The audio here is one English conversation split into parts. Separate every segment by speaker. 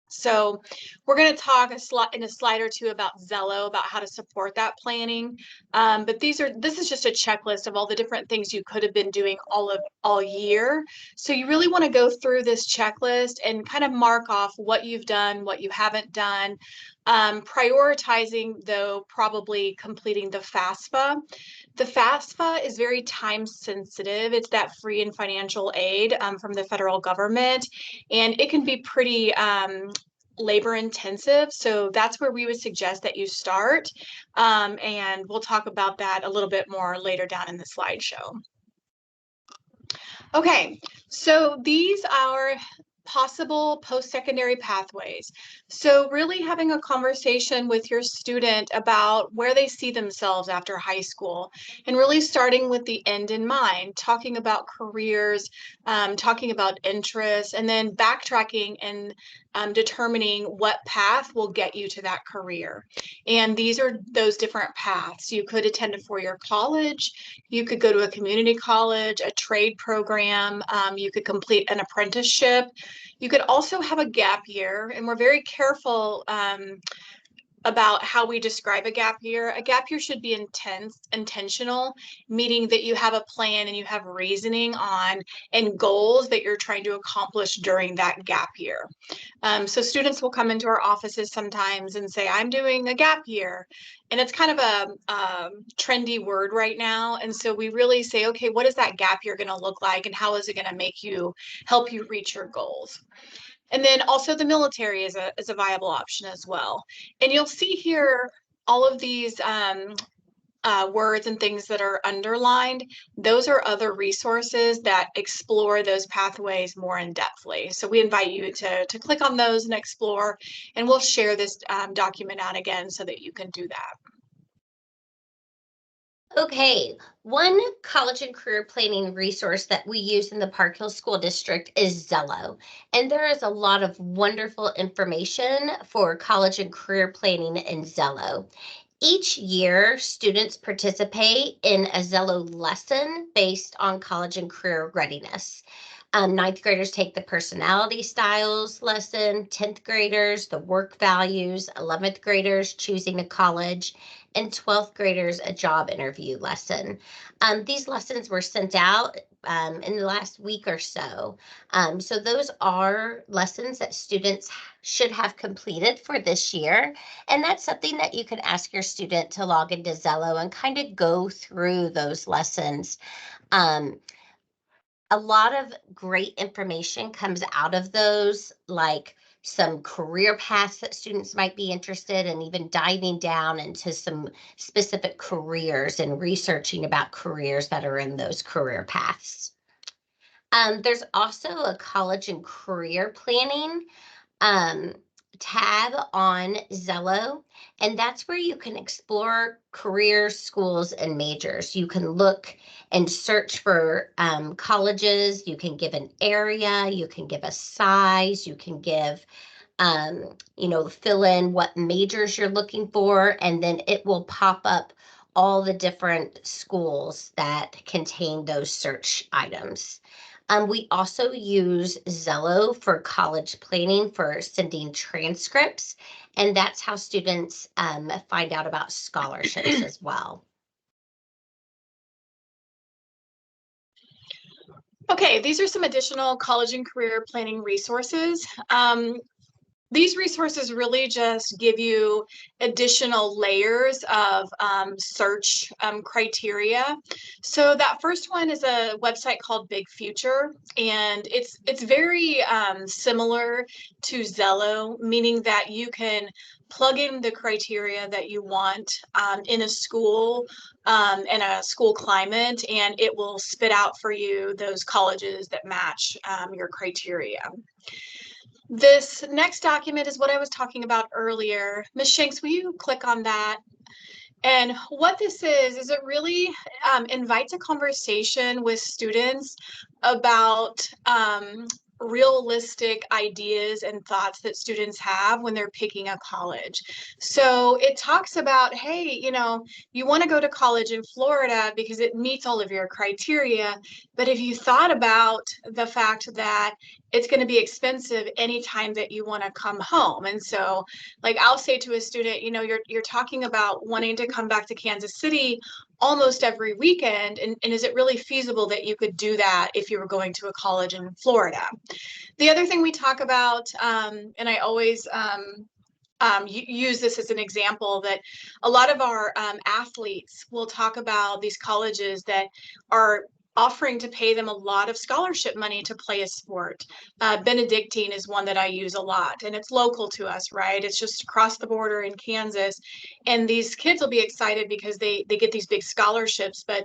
Speaker 1: So we're going to talk in a slide or two about Zello, about how to support that planning. But this is just a checklist of all the different things you could have been doing all year. So you really want to go through this checklist and kind of mark off what you've done, what you haven't done. Prioritizing, though, probably completing the FAFSA. The FAFSA is very time sensitive. It's that free and financial aid from the federal government, and it can be pretty labor intensive. So that's where we would suggest that you start. And we'll talk about that a little bit more later down in the slideshow. Okay, so these are possible post-secondary pathways. So really having a conversation with your student about where they see themselves after high school, and really starting with the end in mind, talking about careers, talking about interests, and then backtracking and determining what path will get you to that career. And these are those different paths. You could attend a four-year college, you could go to a community college, a trade program, you could complete an apprenticeship. You could also have a gap year, and we're very careful about how we describe a gap year. A gap year should be intentional, meaning that you have a plan and you have reasoning on and goals that you're trying to accomplish during that gap year. So students will come into our offices sometimes and say, I'm doing a gap year. And it's kind of a trendy word right now. And so we really say, okay, what is that gap year going to look like? And how is it going to help you reach your goals? And then also the military is a viable option as well. And you'll see here all of these words and things that are underlined. Those are other resources that explore those pathways more in depthly. So we invite you to click on those and explore, and we'll share this document out again so that you can do that.
Speaker 2: Okay, one college and career planning resource that we use in the Park Hill School District is Zello. And there is a lot of wonderful information for college and career planning in Zello. Each year, students participate in a Zello lesson based on college and career readiness. Ninth graders take the personality styles lesson, 10th graders, the work values, 11th graders, choosing a college, and 12th graders, a job interview lesson. These lessons were sent out in the last week or so. So those are lessons that students should have completed for this year. And that's something that you can ask your student to log into Zello and kind of go through those lessons. A lot of great information comes out of those, like some career paths that students might be interested in, even diving down into some specific careers and researching about careers that are in those career paths. There's also a college and career planning um, tab on Zello, and that's where you can explore careers, schools, and majors. You can look and search for colleges. You can give an area, you can give a size, you can give fill in what majors you're looking for, and then it will pop up all the different schools that contain those search items. We also use Zello for college planning for sending transcripts, and that's how students find out about scholarships as well.
Speaker 1: Okay, these are some additional college and career planning resources. These resources really just give you additional layers of search criteria. So that first one is a website called Big Future, and it's very similar to Zello, meaning that you can plug in the criteria that you want in a school and a school climate, and it will spit out for you those colleges that match your criteria. This next document is what I was talking about earlier. Ms. Shanks, will you click on that? And what this is it really invites a conversation with students about realistic ideas and thoughts that students have when they're picking a college. So it talks about, hey, you want to go to college in Florida because it meets all of your criteria. But if you thought about the fact that it's going to be expensive anytime that you want to come home. And so, like, I'll say to a student, you know, you're talking about wanting to come back to Kansas City almost every weekend. And is it really feasible that you could do that if you were going to a college in Florida? The other thing we talk about, and I always use this as an example, that a lot of our athletes will talk about these colleges that are offering to pay them a lot of scholarship money to play a sport. Benedictine is one that I use a lot, and it's local to us, right? It's just across the border in Kansas. And these kids will be excited because they get these big scholarships, but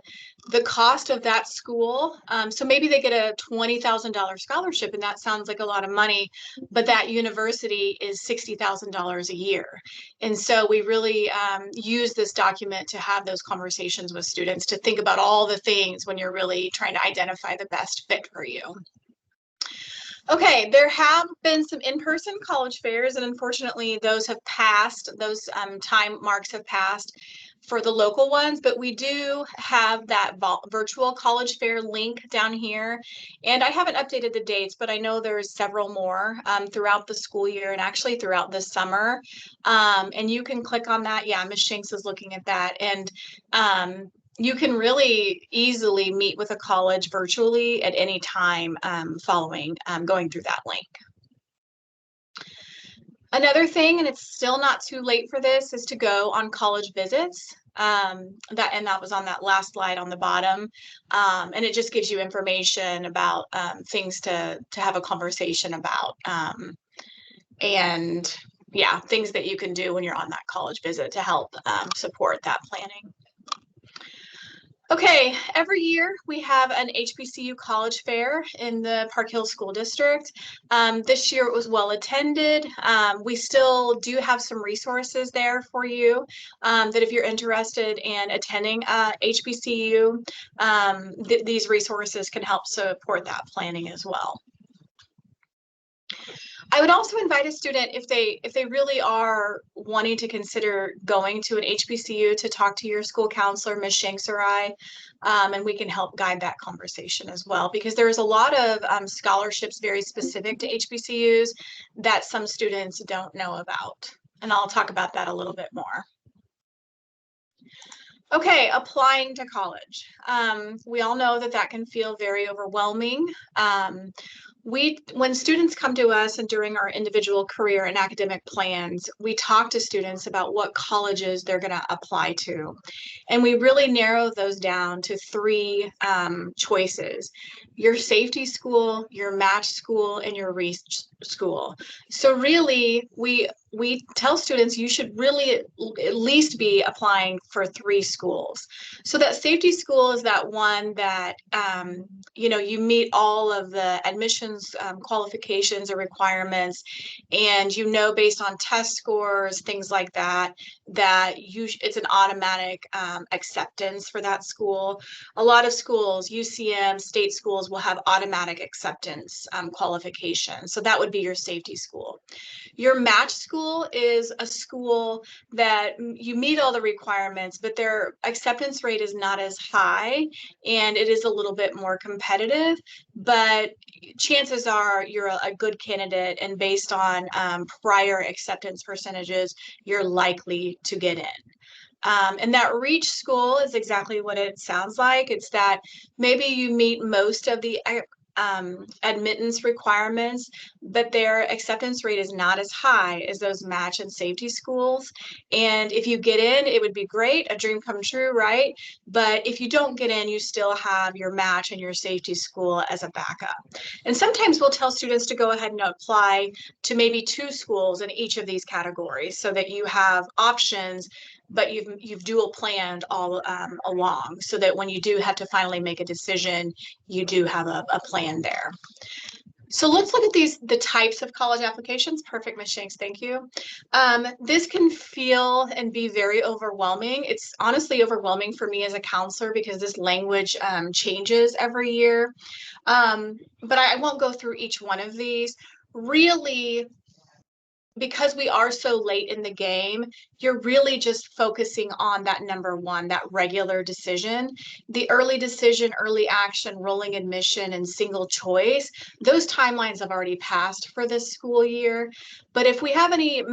Speaker 1: the cost of that school, so maybe they get a $20,000 scholarship, and that sounds like a lot of money, but that university is $60,000 a year. And so we really use this document to have those conversations with students, to think about all the things when you're really trying to identify the best fit for you. Okay, there have been some in-person college fairs, and unfortunately those have passed, those time marks have passed for the local ones, but we do have that virtual college fair link down here. And I haven't updated the dates, but I know there's several more throughout the school year and actually throughout the summer. And you can click on that. Yeah, Ms. Shanks is looking at that. And you can really easily meet with a college virtually at any time following going through that link. Another thing, and it's still not too late for this, is to go on college visits. That was on that last slide on the bottom. And it just gives you information about things to have a conversation about. And yeah, things that you can do when you're on that college visit to help support that planning. Okay, every year we have an HBCU college fair in the Park Hill School District. This year it was well attended. We still do have some resources there for you that if you're interested in attending HBCU, these resources can help support that planning as well. I would also invite a student, if they really are wanting to consider going to an HBCU, to talk to your school counselor, Ms. Shanks or I, and we can help guide that conversation as well, because there's a lot of scholarships very specific to HBCUs that some students don't know about. And I'll talk about that a little bit more. Okay, applying to college. We all know that that can feel very overwhelming. When students come to us and during our individual career and academic plans, we talk to students about what colleges they're going to apply to. And we really narrow those down to three choices: your safety school, your match school, and your reach school. So really, we tell students you should really at least be applying for 3 schools. So that safety school is that one that you know, you meet all of the admissions qualifications or requirements, and you know, based on test scores, things like that, that it's an automatic acceptance for that school. A lot of schools, UCM, state schools, will have automatic acceptance qualifications. So that would be your safety school. Your match school is a school that you meet all the requirements, but their acceptance rate is not as high, and it is a little bit more competitive, but chances are you're a good candidate, and based on prior acceptance percentages, you're likely to get in. And that reach school is exactly what it sounds like. It's that maybe you meet most of the admittance requirements, but their acceptance rate is not as high as those match and safety schools. And if you get in, it would be great, a dream come true, right? But if you don't get in, you still have your match and your safety school as a backup. And sometimes we'll tell students to go ahead and apply to maybe 2 schools in each of these categories, so that you have options, but you've dual planned all along, so that when you do have to finally make a decision, you do have a plan there. So let's look at the types of college applications. Perfect, Ms. Shanks, thank you. This can feel and be very overwhelming. It's honestly overwhelming for me as a counselor, because this language changes every year. But I won't go through each one of these. Really, because we are so late in the game, you're really just focusing on that number one, that regular decision. The early decision, early action, rolling admission, and single choice, those timelines have already passed for this school year. But if we have any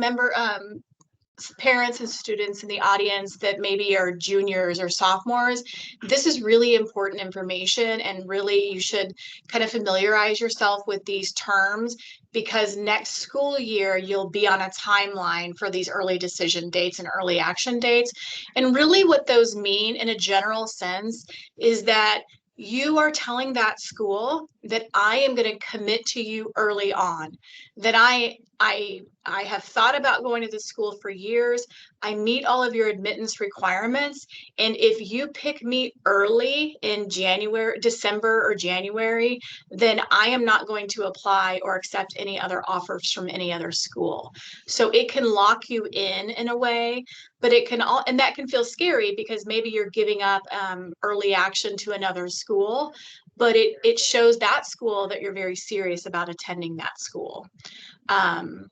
Speaker 1: parents and students in the audience that maybe are juniors or sophomores, this is really important information, and really you should kind of familiarize yourself with these terms, because next school year you'll be on a timeline for these early decision dates and early action dates. And really what those mean in a general sense is that you are telling that school that I am going to commit to you early on, that I have thought about going to this school for years. I meet all of your admittance requirements. And if you pick me early in January, December or January, then I am not going to apply or accept any other offers from any other school. So it can lock you in a way, but it can all, and that can feel scary because maybe you're giving up early action to another school, but it shows that school that you're very serious about attending that school.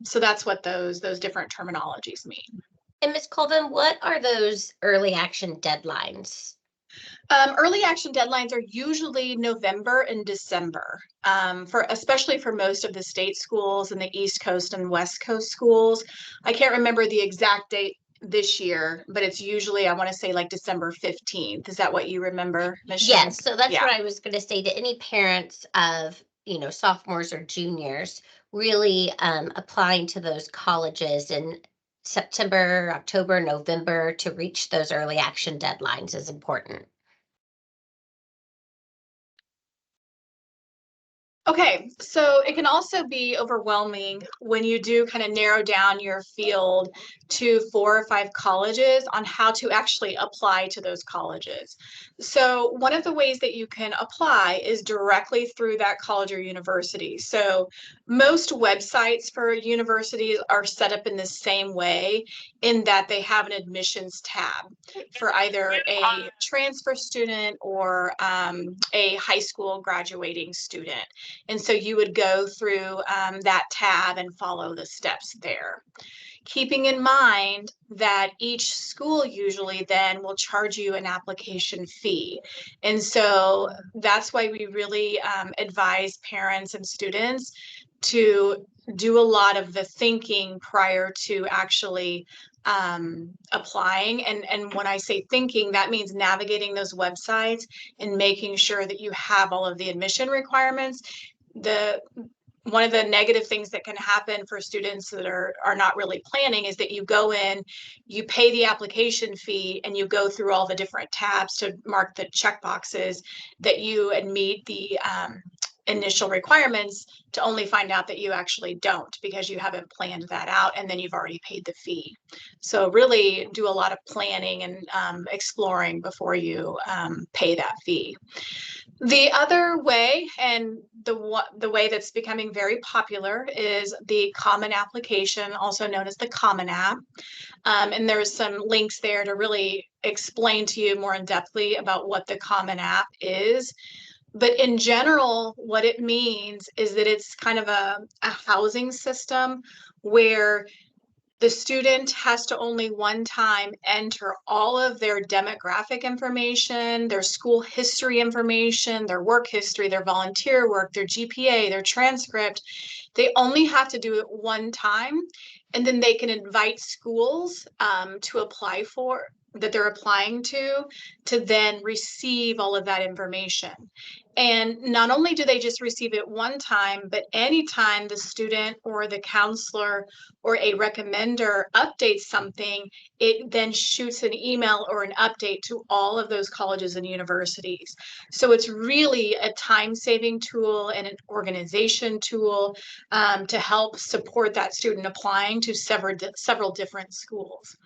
Speaker 1: So that's what those different terminologies mean.
Speaker 2: And Ms. Colvin, what are those early action deadlines?
Speaker 1: Early action deadlines are usually November and December, for especially for most of the state schools and the East Coast and West Coast schools. I can't remember the exact date this year, but it's usually, I want to say, like December 15th. Is that what you remember, Ms. Shank?
Speaker 2: Yes, so that's
Speaker 1: Yeah.
Speaker 2: what I was going to say to any parents of, sophomores or juniors really applying to those colleges in September, October, November to reach those early action deadlines is important.
Speaker 1: Okay, so it can also be overwhelming when you do kind of narrow down your field to 4 or 5 colleges on how to actually apply to those colleges. So one of the ways that you can apply is directly through that college or university. So most websites for universities are set up in the same way, in that they have an admissions tab for either a transfer student or a high school graduating student. And so you would go through that tab and follow the steps there. Keeping in mind that each school usually then will charge you an application fee. And so that's why we really advise parents and students to do a lot of the thinking prior to actually applying. And when I say thinking, that means navigating those websites and making sure that you have all of the admission requirements. One of the negative things that can happen for students that are not really planning is that you go in, you pay the application fee, and you go through all the different tabs to mark the check boxes that you meet the initial requirements, to only find out that you actually don't, because you haven't planned that out and then you've already paid the fee. So really do a lot of planning and exploring before you pay that fee. The other way, and the way that's becoming very popular, is the Common Application, also known as the Common App. And there's some links there to really explain to you more in depthly about what the Common App is. But in general, what it means is that it's kind of a housing system where the student has to only one time enter all of their demographic information, their school history information, their work history, their volunteer work, their GPA, their transcript. They only have to do it one time, and then they can invite schools to apply for, that they're applying to then receive all of that information. And not only do they just receive it one time, but anytime the student or the counselor or a recommender updates something, it then shoots an email or an update to all of those colleges and universities. So it's really a time-saving tool and an organization tool to help support that student applying to several different schools.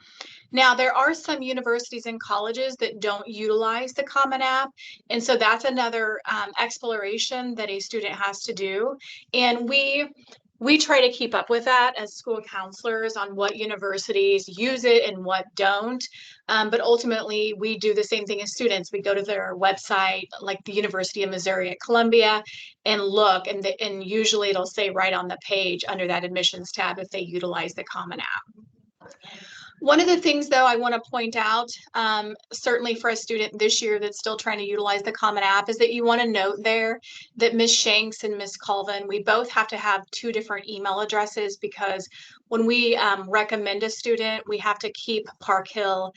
Speaker 1: Now, there are some universities and colleges that don't utilize the Common App, and so that's another exploration that a student has to do. And we We try to keep up with that as school counselors on what universities use it and what don't. But ultimately, we do the same thing as students. We go to their website, like the University of Missouri at Columbia, and look, and usually it'll say right on the page under that admissions tab if they utilize the Common App. One of the things, though, I want to point out, certainly for a student this year that's still trying to utilize the Common App, is that you want to note there that Ms. Shanks and Ms. Colvin, we both have to have 2 different email addresses, because when we recommend a student, we have to keep Park Hill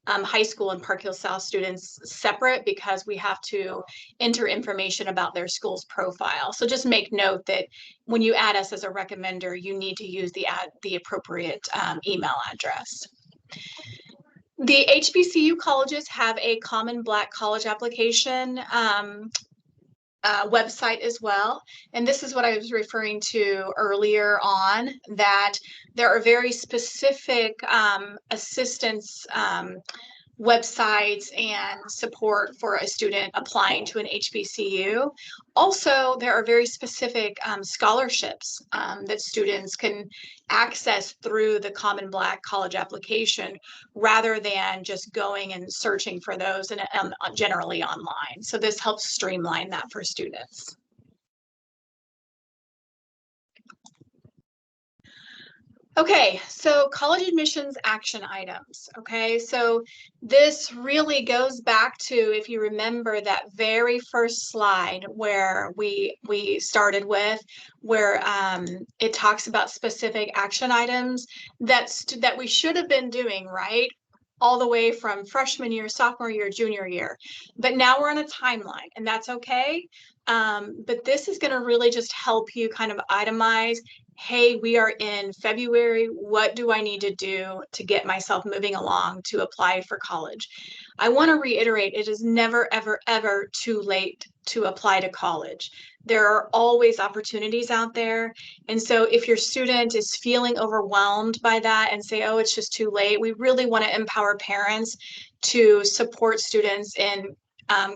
Speaker 1: High School and Park Hill South students separate, because we have to enter information about their school's profile. So just make note that when you add us as a recommender, you need to use the appropriate email address. The HBCU colleges have a Common Black College application website as well. And this is what I was referring to earlier on, that there are very specific assistance websites and support for a student applying to an HBCU. Also, there are very specific scholarships that students can access through the Common Black College application, rather than just going and searching for those and generally online. So this helps streamline that for students. Okay, so college admissions action items. Okay, so this really goes back to, if you remember that very first slide where we started with, where it talks about specific action items that we should have been doing, right? All the way from freshman year, sophomore year, junior year. But now we're on a timeline, and that's okay. But this is going to really just help you kind of itemize, hey, we are in February. What do I need to do to get myself moving along to apply for college? I want to reiterate, it is never, ever, ever too late to apply to college. There are always opportunities out there. And so if your student is feeling overwhelmed by that and say, oh, it's just too late, we really want to empower parents to support students in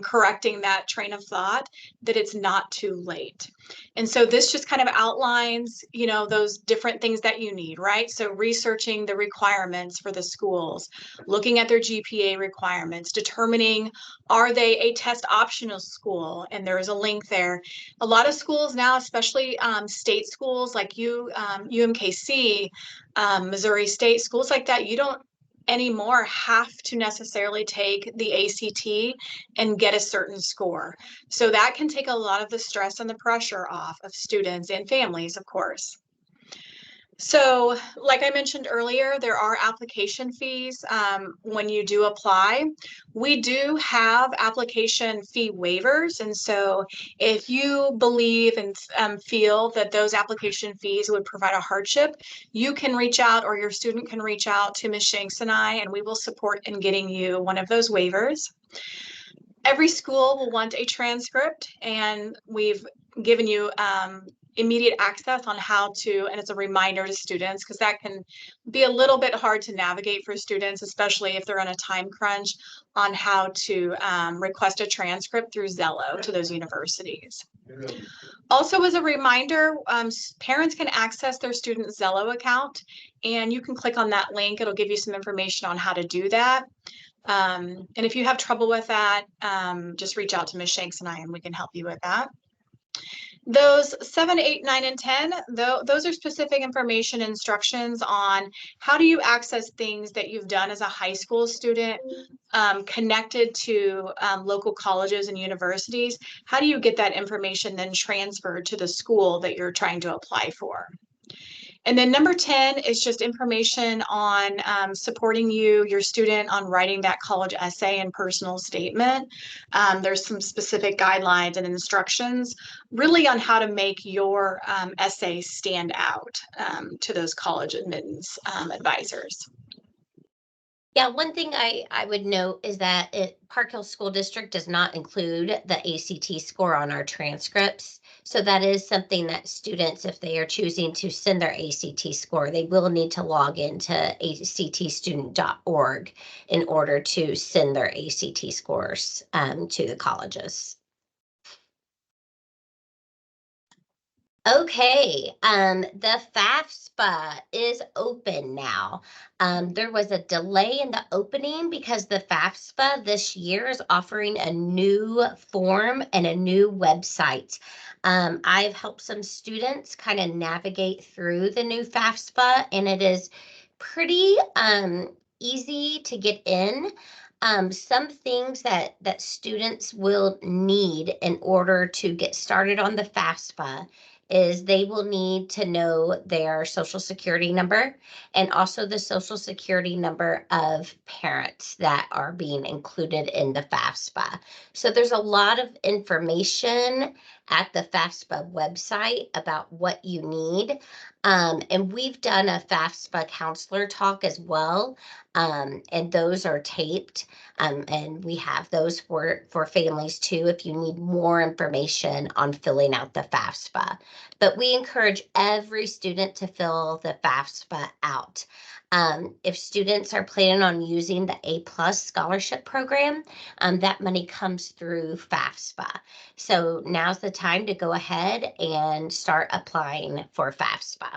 Speaker 1: correcting that train of thought, that it's not too late. And so this just kind of outlines, you know, those different things that you need, right? So researching the requirements for the schools, looking at their GPA requirements, determining, are they a test optional school? And there is a link there. A lot of schools now, especially state schools like UMKC, Missouri State, schools like that, you don't anymore have to necessarily take the ACT and get a certain score. So that can take a lot of the stress and the pressure off of students and families, of course. So like I mentioned earlier, there are application fees when you do apply. We do have application fee waivers. And so if you believe and feel that those application fees would provide a hardship, you can reach out, or your student can reach out to Ms. Shanks and I, and we will support in getting you one of those waivers. Every school will want a transcript, and we've given you immediate access on how to, and it's a reminder to students, because that can be a little bit hard to navigate for students, especially if they're on a time crunch, on how to request a transcript through Zello to those universities. Also, as a reminder, parents can access their student Zello account, and you can click on that link. It'll give you some information on how to do that. And if you have trouble with that, just reach out to Ms. Shanks and I, and we can help you with that. Those 7, 8, 9, and 10, those are specific information instructions on how do you access things that you've done as a high school student connected to local colleges and universities. How do you get that information then transferred to the school that you're trying to apply for? And then number 10 is just information on supporting your student on writing that college essay and personal statement. There's some specific guidelines and instructions really on how to make your essay stand out to those college admittance advisors.
Speaker 2: Yeah, one thing I would note is that Park Hill School District does not include the ACT score on our transcripts. So that is something that students, if they are choosing to send their ACT score, they will need to log into actstudent.org in order to send their ACT scores to the colleges. Okay, the FAFSA is open now. There was a delay in the opening because the FAFSA this year is offering a new form and a new website. I've helped some students kind of navigate through the new FAFSA, and it is pretty easy to get in. Some things that students will need in order to get started on the FAFSA is they will need to know their social security number and also the social security number of parents that are being included in the FAFSA. So there's a lot of information at the FAFSA website about what you need. And we've done a FAFSA counselor talk as well. And those are taped. And we have those for families too, if you need more information on filling out the FAFSA. But we encourage every student to fill the FAFSA out. If students are planning on using the A+ scholarship program, that money comes through FAFSA. So now's the time to go ahead and start applying for FAFSA.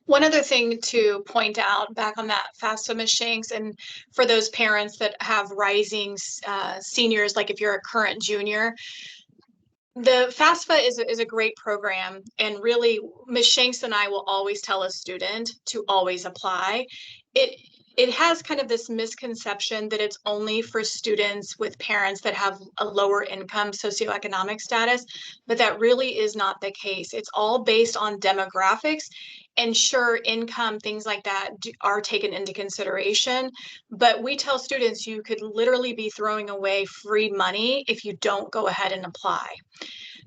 Speaker 1: One other thing to point out back on that FAFSA, Ms. Shanks, and for those parents that have rising seniors, like if you're a current junior, the FAFSA is a great program, and really, Ms. Shanks and I will always tell a student to always apply. It has kind of this misconception that it's only for students with parents that have a lower income socioeconomic status, but that really is not the case. It's all based on demographics, and sure, income, things like that are taken into consideration. But we tell students you could literally be throwing away free money if you don't go ahead and apply.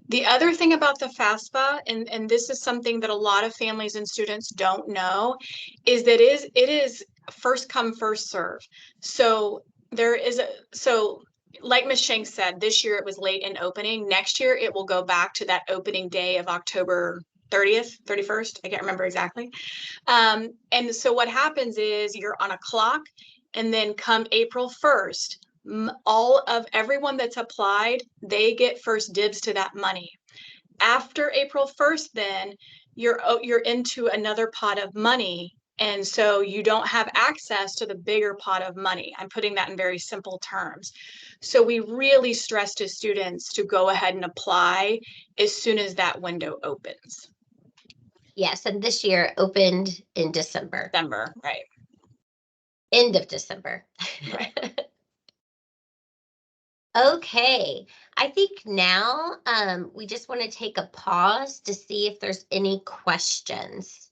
Speaker 1: The other thing about the FAFSA, and this is something that a lot of families and students don't know, is that it is first come, first serve. So like Ms. Shanks said, this year it was late in opening. Next year it will go back to that opening day of October 30th, 31st. I can't remember exactly. And so what happens is you're on a clock, and then come April 1st, all of everyone that's applied, they get first dibs to that money. After April 1st, then you're into another pot of money. And so you don't have access to the bigger pot of money. I'm putting that in very simple terms. So we really stress to students to go ahead and apply as soon as that window opens.
Speaker 2: Yes, and this year opened in December.
Speaker 1: December, right.
Speaker 2: End of December.
Speaker 1: Right.
Speaker 2: Okay, I think now we just want to take a pause to see if there's any questions.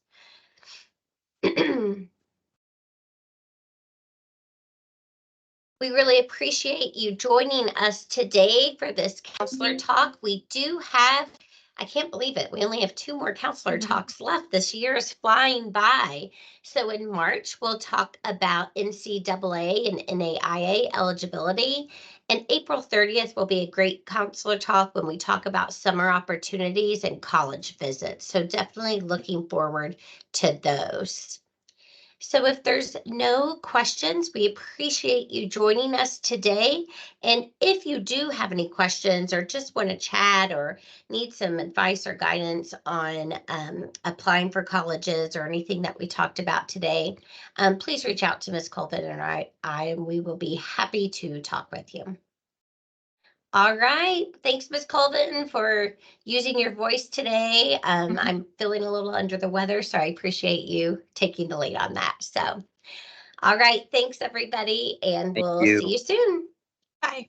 Speaker 2: We really appreciate you joining us today for this counselor talk. We do have, I can't believe it, we only have 2 more counselor talks left. This year is flying by. So in March, we'll talk about NCAA and NAIA eligibility. And April 30th will be a great counselor talk when we talk about summer opportunities and college visits. So definitely looking forward to those. So if there's no questions, we appreciate you joining us today. And if you do have any questions or just want to chat or need some advice or guidance on applying for colleges or anything that we talked about today, please reach out to Ms. Colvin and I, and we will be happy to talk with you. All right. Thanks, Ms. Colvin, for using your voice today. I'm feeling a little under the weather, so I appreciate you taking the lead on that. So, all right. Thanks, everybody, and we'll see you soon.
Speaker 1: Bye.